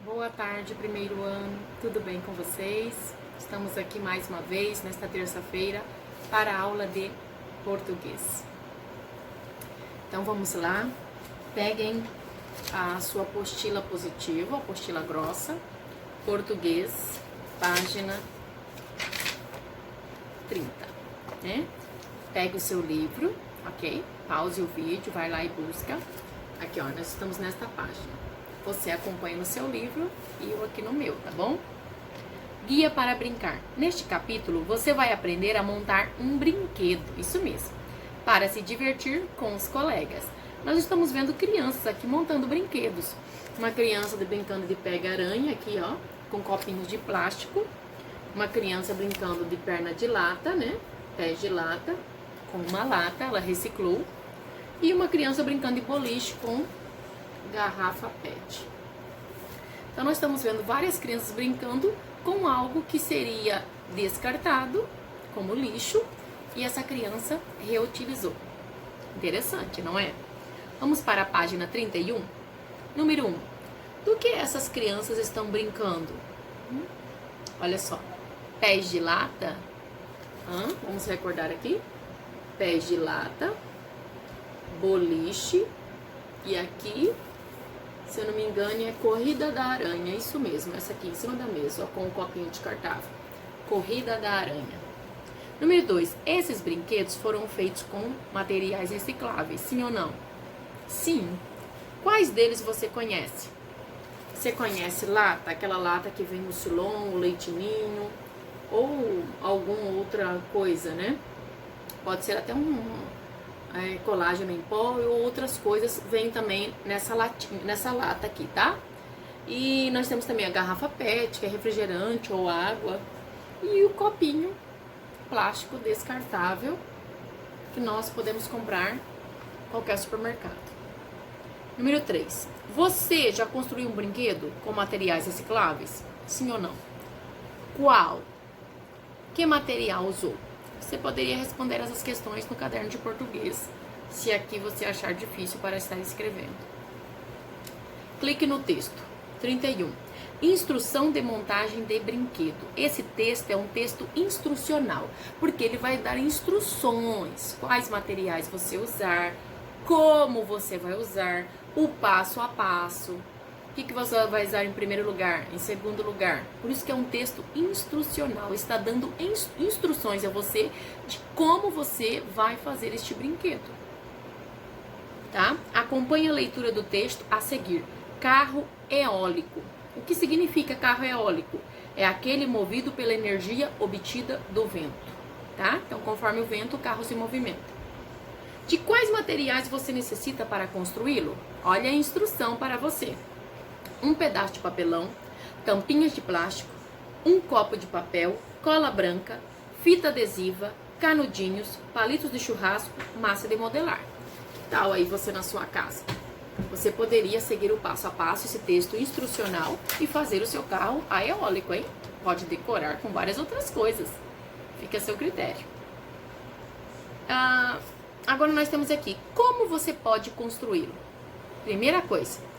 Boa tarde, primeiro ano, tudo bem com vocês? Estamos aqui mais uma vez, nesta terça-feira, para a aula de português. Então vamos lá, peguem a sua apostila positiva, apostila grossa, português, página 30, né? Pegue o seu livro, ok? Pause o vídeo, vai lá e busca. Aqui, ó, nós estamos nesta página. Você acompanha no seu livro e eu aqui no meu, tá bom? Guia para brincar. Neste capítulo, você vai aprender a montar um brinquedo, isso mesmo, para se divertir com os colegas. Nós estamos vendo crianças aqui montando brinquedos. Uma criança brincando de pega-aranha aqui, ó, com copinhos de plástico. Uma criança brincando de perna de lata, né? Pés de lata, com uma lata, ela reciclou. E uma criança brincando de boliche com garrafa PET. Então nós estamos vendo várias crianças brincando com algo que seria descartado, como lixo, e essa criança reutilizou. Interessante, não é? Vamos para a página 31. Número 1. Do que essas crianças estão brincando? Olha só. Pés de lata. Vamos recordar aqui. Pés de lata. Boliche. E aqui, se eu não me engano, é Corrida da Aranha. Isso mesmo, essa aqui em cima da mesa, ó, com um copinho descartável. Corrida da Aranha. Número 2. Esses brinquedos foram feitos com materiais recicláveis, sim ou não? Sim. Quais deles você conhece? Você conhece lata? Aquela lata que vem no Silon, o leitinho, ou alguma outra coisa, né? Pode ser até colágeno em pó ou outras coisas, vem também nessa lata aqui, tá? E nós temos também a garrafa PET, que é refrigerante ou água, e o copinho plástico descartável que nós podemos comprar em qualquer supermercado. Número 3. Você já construiu um brinquedo com materiais recicláveis? Sim ou não? Qual? Que material usou? Você poderia responder essas questões no caderno de português, se aqui você achar difícil para estar escrevendo. Clique no texto. 31. Instrução de montagem de brinquedo. Esse texto é um texto instrucional, porque ele vai dar instruções, quais materiais você usar, como você vai usar, o passo a passo. O que você vai usar em primeiro lugar, em segundo lugar? Por isso que é um texto instrucional, está dando instruções a você de como você vai fazer este brinquedo. Tá? Acompanhe a leitura do texto a seguir. Carro eólico. O que significa carro eólico? É aquele movido pela energia obtida do vento. Tá? Então, conforme o vento, o carro se movimenta. De quais materiais você necessita para construí-lo? Olha a instrução para você. Um pedaço de papelão, tampinhas de plástico, um copo de papel, cola branca, fita adesiva, canudinhos, palitos de churrasco, massa de modelar. Que tal aí você na sua casa? Você poderia seguir o passo a passo, esse texto instrucional, e fazer o seu carro a eólico, hein? Pode decorar com várias outras coisas. Fica a seu critério. Agora nós temos aqui, como você pode construí-lo? Primeira coisa,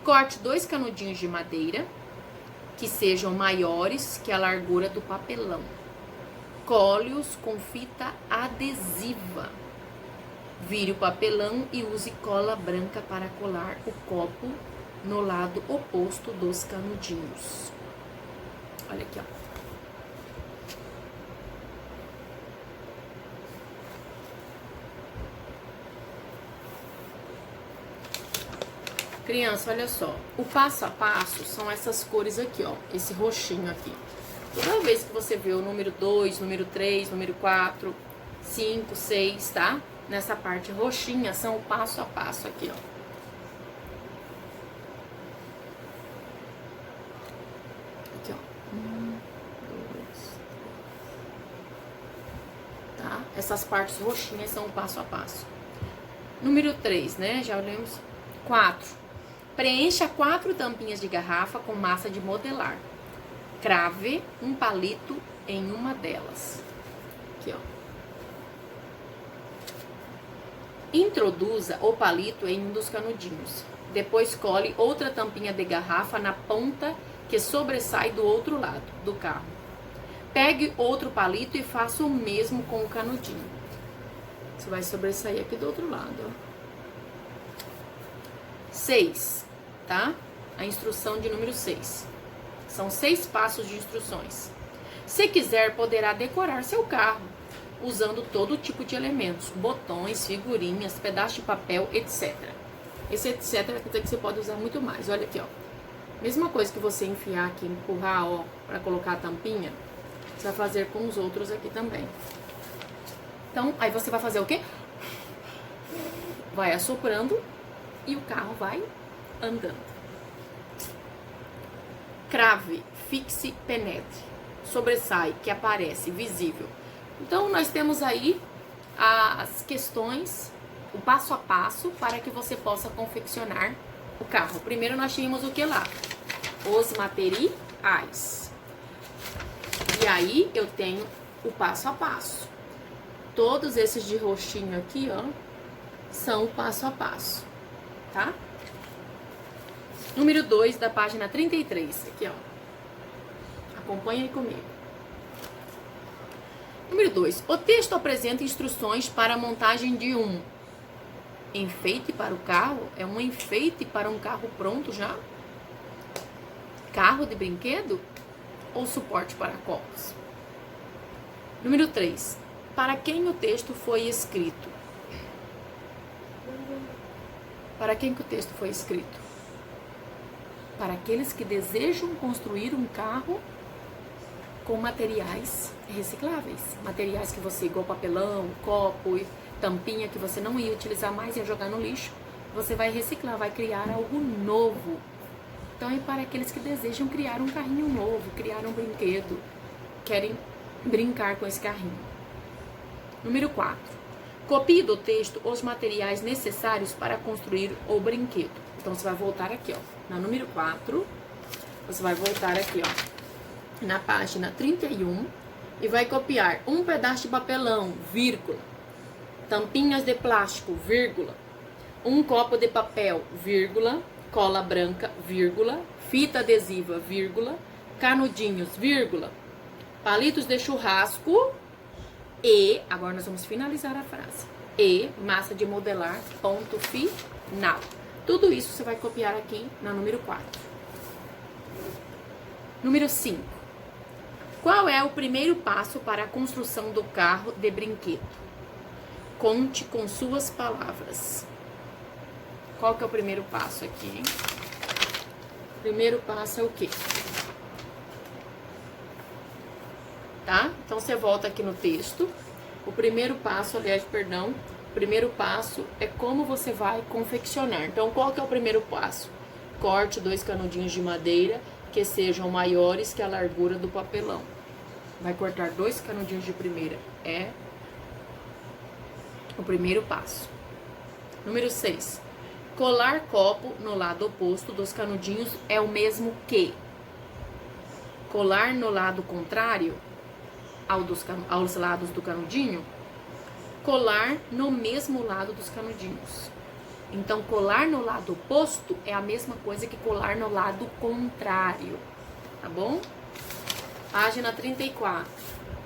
corte 2 canudinhos de madeira que sejam maiores que a largura do papelão. Cole-os com fita adesiva. Vire o papelão e use cola branca para colar o copo no lado oposto dos canudinhos. Olha aqui, ó. Criança, olha só, o passo a passo são essas cores aqui, ó, esse roxinho aqui. Toda vez que você vê o número 2, número 3, número 4, 5, 6, tá? Nessa parte roxinha são o passo a passo aqui, ó. Aqui, ó. 1, 2, 3. Tá? Essas partes roxinhas são o passo a passo. Número 3, né? Já olhamos. 4. Preencha 4 tampinhas de garrafa com massa de modelar. Crave um palito em uma delas. Aqui, ó. Introduza o palito em um dos canudinhos. Depois cole outra tampinha de garrafa na ponta que sobressai do outro lado do carro. Pegue outro palito e faça o mesmo com o canudinho. Você vai sobressair aqui do outro lado, ó. 6, tá? A instrução de número 6. São 6 passos de instruções. Se quiser, poderá decorar seu carro, usando todo tipo de elementos, botões, figurinhas, pedaços de papel, etc. Esse etc quer dizer que você pode usar muito mais. Olha aqui, ó. Mesma coisa que você enfiar aqui, empurrar, ó, para colocar a tampinha, você vai fazer com os outros aqui também. Então, aí você vai fazer o quê? Vai assoprando e o carro vai andando. Crave, fixe, penetre. Sobressai, que aparece, visível. Então, nós temos aí as questões, o passo a passo para que você possa confeccionar o carro. Primeiro nós tínhamos o que lá? Os materiais. E aí eu tenho o passo a passo. Todos esses de roxinho aqui, ó, são o passo a passo, tá? Número 2 da página 33, aqui, ó. Acompanha aí comigo. Número 2. O texto apresenta instruções para a montagem de um enfeite para o carro. É um enfeite para um carro pronto já? Carro de brinquedo? Ou suporte para copos? Número 3. Para quem o texto foi escrito? Para quem que o texto foi escrito? Para aqueles que desejam construir um carro com materiais recicláveis. Materiais que você, igual papelão, copo, tampinha, que você não ia utilizar mais, ia jogar no lixo. Você vai reciclar, vai criar algo novo. Então é para aqueles que desejam criar um carrinho novo, criar um brinquedo, querem brincar com esse carrinho. Número 4. Copie do texto os materiais necessários para construir o brinquedo. Então você vai voltar aqui, ó, na número 4, você vai voltar aqui, ó, na página 31 e vai copiar um pedaço de papelão, vírgula, tampinhas de plástico, vírgula, um copo de papel, vírgula, cola branca, vírgula, fita adesiva, vírgula, canudinhos, vírgula, palitos de churrasco e, agora nós vamos finalizar a frase, e massa de modelar, ponto final. Tudo isso você vai copiar aqui na número 4. Número 5. Qual é o primeiro passo para a construção do carro de brinquedo? Conte com suas palavras. Qual que é o primeiro passo aqui, hein? O primeiro passo é o quê? Tá? Então, você volta aqui no texto. O primeiro passo, aliás, perdão, o primeiro passo é como você vai confeccionar. Então, qual que é o primeiro passo? Corte 2 canudinhos de madeira que sejam maiores que a largura do papelão. Vai cortar 2 canudinhos de primeira. É o primeiro passo. Número 6. Colar copo no lado oposto dos canudinhos é o mesmo que colar no lado contrário aos lados do canudinho, colar no mesmo lado dos canudinhos. Então, colar no lado oposto é a mesma coisa que colar no lado contrário, tá bom? Página 34,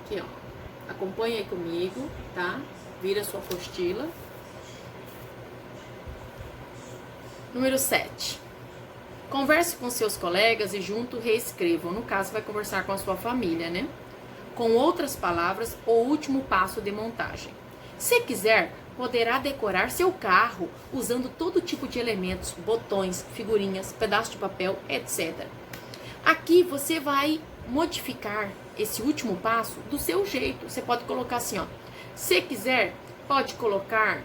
aqui, ó. Acompanha aí comigo, tá? Vira sua apostila. Número 7. Converse com seus colegas e junto reescrevam. No caso, vai conversar com a sua família, né? Com outras palavras, o último passo de montagem. Se quiser, poderá decorar seu carro usando todo tipo de elementos, botões, figurinhas, pedaços de papel, etc. Aqui você vai modificar esse último passo do seu jeito. Você pode colocar assim, ó. Se quiser, pode colocar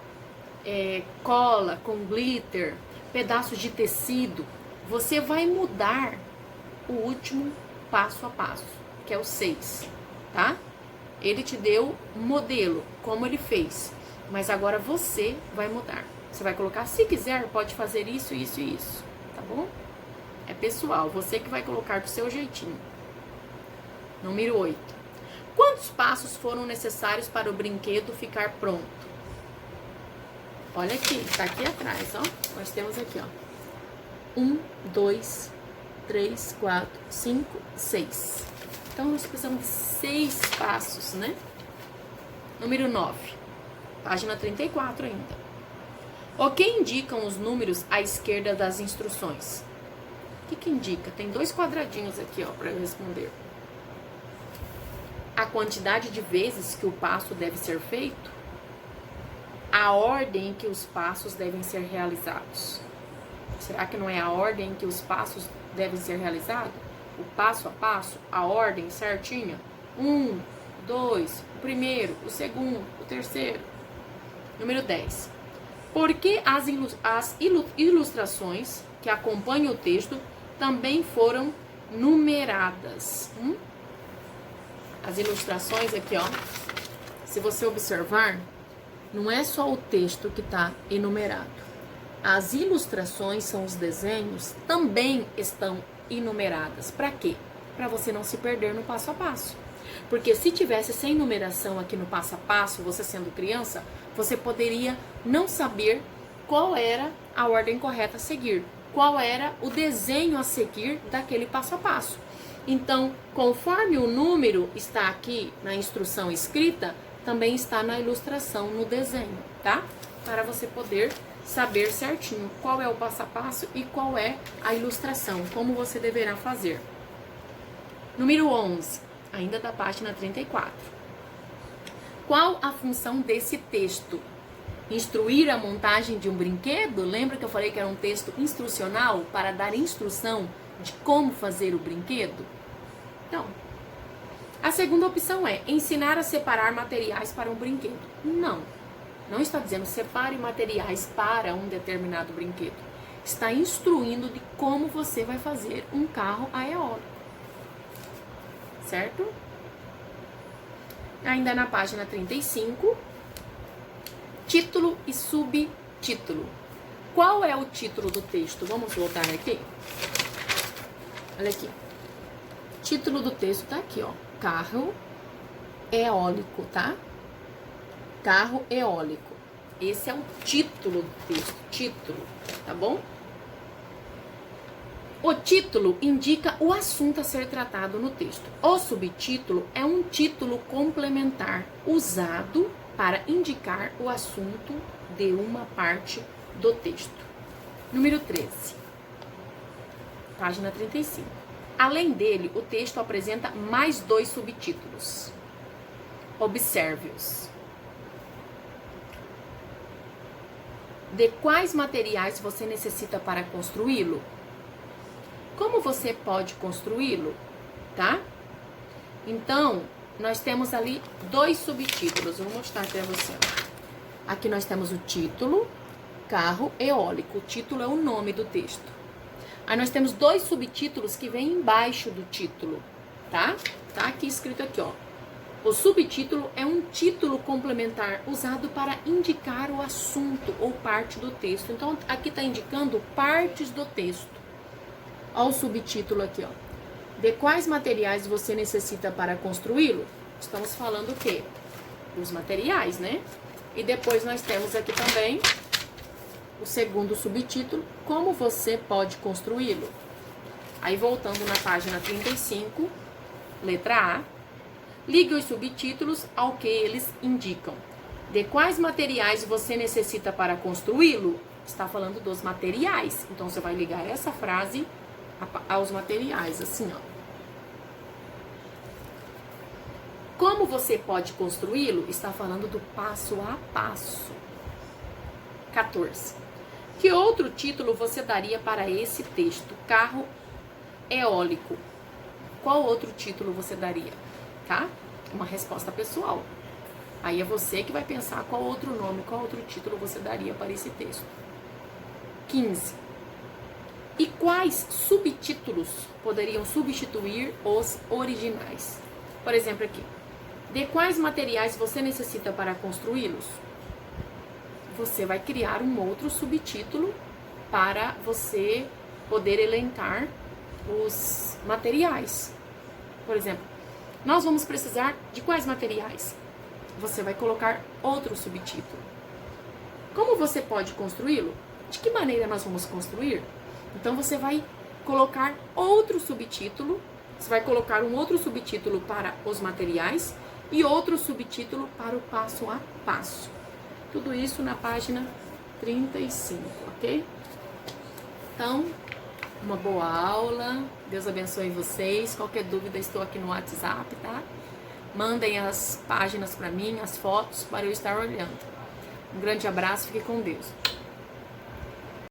cola com glitter, pedaços de tecido. Você vai mudar o último passo a passo, que é o 6, tá? Ele te deu um modelo, como ele fez, mas agora você vai mudar. Você vai colocar, se quiser, pode fazer isso, isso e isso, tá bom? É pessoal, você que vai colocar do seu jeitinho. Número 8. Quantos passos foram necessários para o brinquedo ficar pronto? Olha aqui, tá aqui atrás, ó. Nós temos aqui, ó. 1, 2, 3, 4, 5, 6. Então, nós precisamos de 6 passos, né? Número 9, página 34 ainda. O que indicam os números à esquerda das instruções? O que indica? Tem 2 quadradinhos aqui, ó, para eu responder. A quantidade de vezes que o passo deve ser feito, a ordem em que os passos devem ser realizados. Será que não é a ordem em que os passos devem ser realizados? O passo a passo, a ordem certinha? 1, 2, o primeiro, o segundo, o terceiro. Número 10. Por que as ilustrações que acompanham o texto também foram numeradas? As ilustrações aqui, ó. Se você observar, não é só o texto que está enumerado. As ilustrações, são os desenhos, também estão enumeradas. Para quê? Para você não se perder no passo a passo. Porque se tivesse sem numeração aqui no passo a passo, você sendo criança, você poderia não saber qual era a ordem correta a seguir, qual era o desenho a seguir daquele passo a passo. Então, conforme o número está aqui na instrução escrita, também está na ilustração, no desenho, tá? Para você poder saber certinho qual é o passo a passo e qual é a ilustração, como você deverá fazer. Número 11, ainda da página 34. Qual a função desse texto? Instruir a montagem de um brinquedo? Lembra que eu falei que era um texto instrucional para dar instrução de como fazer o brinquedo? Então, a segunda opção é ensinar a separar materiais para um brinquedo. Não está dizendo separe materiais para um determinado brinquedo. Está instruindo de como você vai fazer um carro a eólico. Certo? Ainda na página 35, título e subtítulo. Qual é o título do texto? Vamos voltar aqui. Olha aqui. Título do texto tá aqui, ó. Carro eólico, tá? Carro eólico. Esse é o título do texto. Título, tá bom? O título indica o assunto a ser tratado no texto. O subtítulo é um título complementar usado para indicar o assunto de uma parte do texto. Número 13, página 35. Além dele, o texto apresenta mais 2 subtítulos. Observe-os. De quais materiais você necessita para construí-lo? Como você pode construí-lo, tá? Então, nós temos ali 2 subtítulos. Eu vou mostrar para você. Aqui nós temos o título, carro eólico. O título é o nome do texto. Aí nós temos 2 subtítulos que vêm embaixo do título, tá? Tá aqui escrito aqui, ó. O subtítulo é um título complementar usado para indicar o assunto ou parte do texto. Então, aqui está indicando partes do texto. Olha o subtítulo aqui, ó. De quais materiais você necessita para construí-lo? Estamos falando o quê? Dos materiais, né? E depois nós temos aqui também o segundo subtítulo, como você pode construí-lo? Aí voltando na página 35, letra A, ligue os subtítulos ao que eles indicam. De quais materiais você necessita para construí-lo? Está falando dos materiais. Então você vai ligar essa frase aos materiais, assim, ó. Como você pode construí-lo? Está falando do passo a passo. 14. Que outro título você daria para esse texto? Carro eólico. Qual outro título você daria? Tá? Uma resposta pessoal. Aí é você que vai pensar qual outro nome, qual outro título você daria para esse texto. 15. E quais subtítulos poderiam substituir os originais? Por exemplo, aqui. De quais materiais você necessita para construí-los? Você vai criar um outro subtítulo para você poder elencar os materiais. Por exemplo, nós vamos precisar de quais materiais? Você vai colocar outro subtítulo. Como você pode construí-lo? De que maneira nós vamos construir? Então você vai colocar outro subtítulo, você vai colocar um outro subtítulo para os materiais e outro subtítulo para o passo a passo. Tudo isso na página 35, ok? Então, uma boa aula, Deus abençoe vocês. Qualquer dúvida, estou aqui no WhatsApp, tá? Mandem as páginas para mim, as fotos, para eu estar olhando. Um grande abraço, fique com Deus.